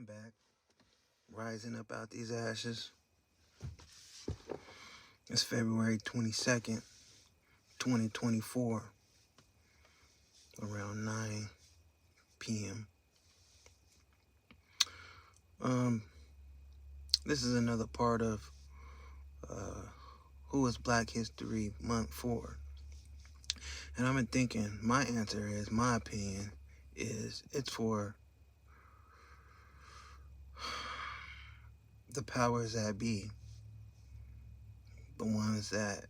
I'm back, rising up out these ashes. It's February 22nd, 2024, around 9 p.m. This is another part of who is Black History Month for? And I've been thinking, my answer is, my opinion is, it's for the powers that be, the ones that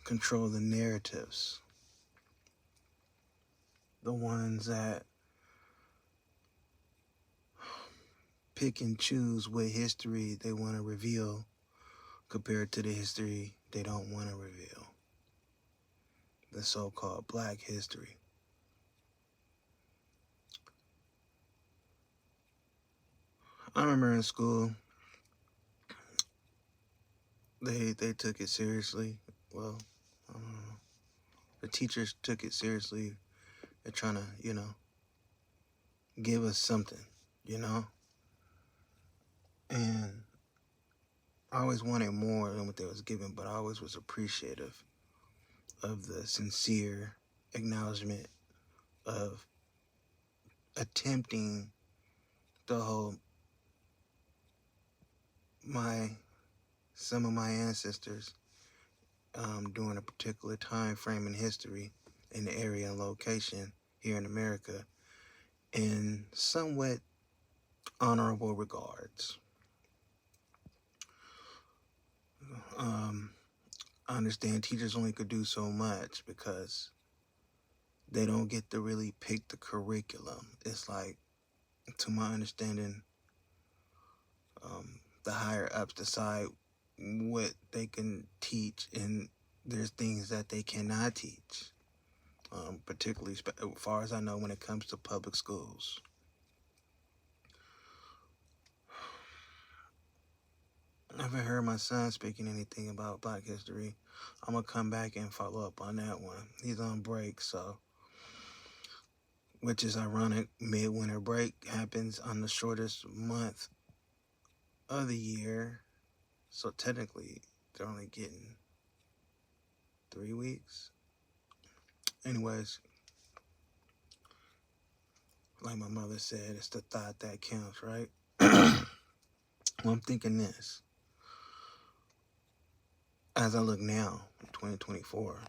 control the narratives, the ones that pick and choose what history they want to reveal compared to the history they don't want to reveal. The so-called Black history. I remember in school, they took it seriously. Well, I don't know. The teachers took it seriously. They're trying to, give us something, And I always wanted more than what they was giving, but I always was appreciative of the sincere acknowledgement of attempting to hold some of my ancestors during a particular time frame in history, in the area and location here in America, in somewhat honorable regards. I understand teachers only could do so much because they don't get to really pick the curriculum. It's like, to my understanding, the higher ups decide what they can teach, and there's things that they cannot teach, particularly as far as I know when it comes to public schools. I haven't heard my son speaking anything about Black history. I'm going to come back and follow up on that one. He's on break, which is ironic. Midwinter break happens on the shortest month of the year. So technically, they're only getting 3 weeks. Anyways, like my mother said, it's the thought that counts, right? Well, I'm thinking this. As I look now, in 2024,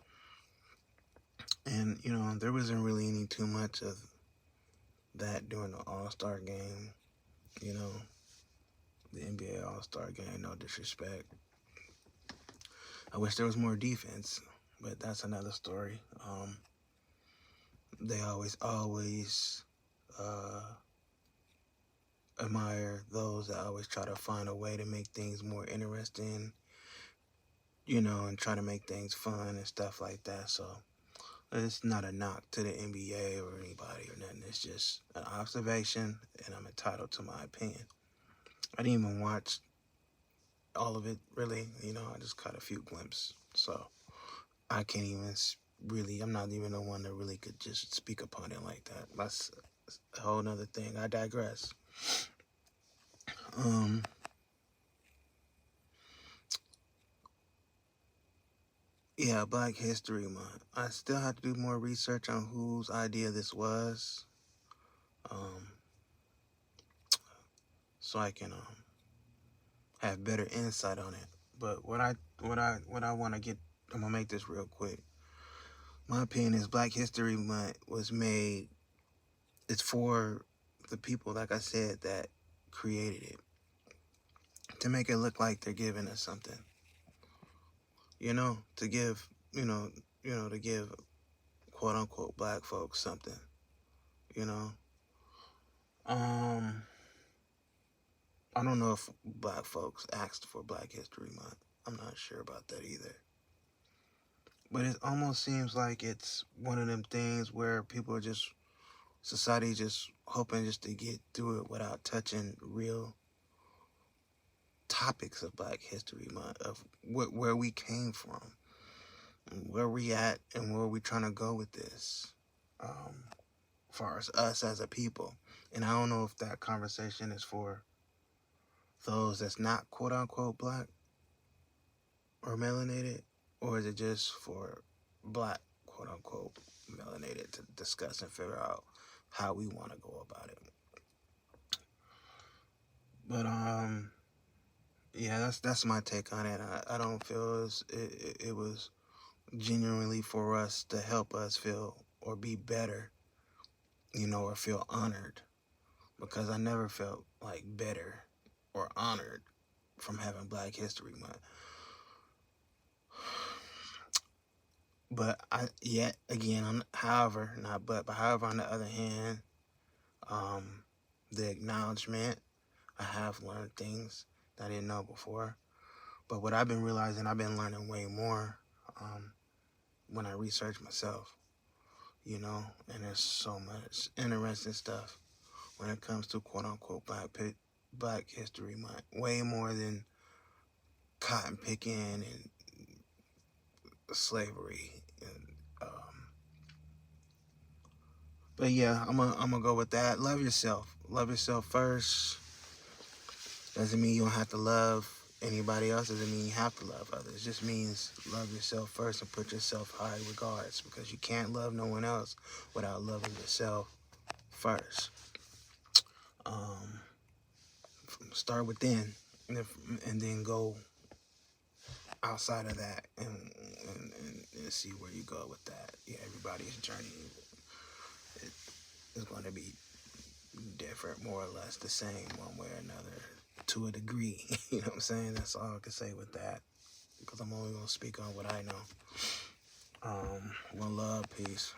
and, there wasn't really any too much of that during the All-Star game, the NBA All-Star game, no disrespect. I wish there was more defense, but that's another story. They always admire those that always try to find a way to make things more interesting, and try to make things fun and stuff like that. So it's not a knock to the NBA or anybody or nothing. It's just an observation, and I'm entitled to my opinion. I didn't even watch all of it, really. I just caught a few glimpses. So I can't even I'm not even the one that really could just speak upon it like that. That's a whole nother thing. I digress. Yeah, Black History Month. I still have to do more research on whose idea this was, so I can have better insight on it. But what I want to get, I'm gonna make this real quick. My opinion is Black History Month was made. It's for the people, like I said, that created it, to make it look like they're giving us something. To give, to give quote unquote Black folks something. I don't know if Black folks asked for Black History Month. I'm not sure about that either. But it almost seems like it's one of them things where society just hoping just to get through it without touching real topics of Black History Month, of where we came from, where we at, and where we trying to go with this. far as us as a people. And I don't know if that conversation is for those that's not quote unquote black or melanated, or is it just for black quote unquote melanated to discuss and figure out how we want to go about it. But yeah, that's my take on it. I don't feel it was genuinely for us to help us feel or be better, or feel honored, because I never felt like better or honored from having Black History Month. But yet again, however, not but however, on the other hand, the acknowledgement, I have learned things that I didn't know before. But what I've been realizing, I've been learning way more when I research myself, and there's so much interesting stuff when it comes to quote unquote Black History Month, way more than cotton picking and slavery. But yeah, I'm gonna go with that. Love yourself. Love yourself first. Doesn't mean you don't have to love anybody else. Doesn't mean you have to love others. It just means love yourself first and put yourself high regards, because you can't love no one else without loving yourself first. Start within, and then go outside of that, and see where you go with that. Yeah, everybody's journey is going to be different, more or less the same, one way or another, to a degree. You know what I'm saying? That's all I can say with that, because I'm only going to speak on what I know. One love, peace.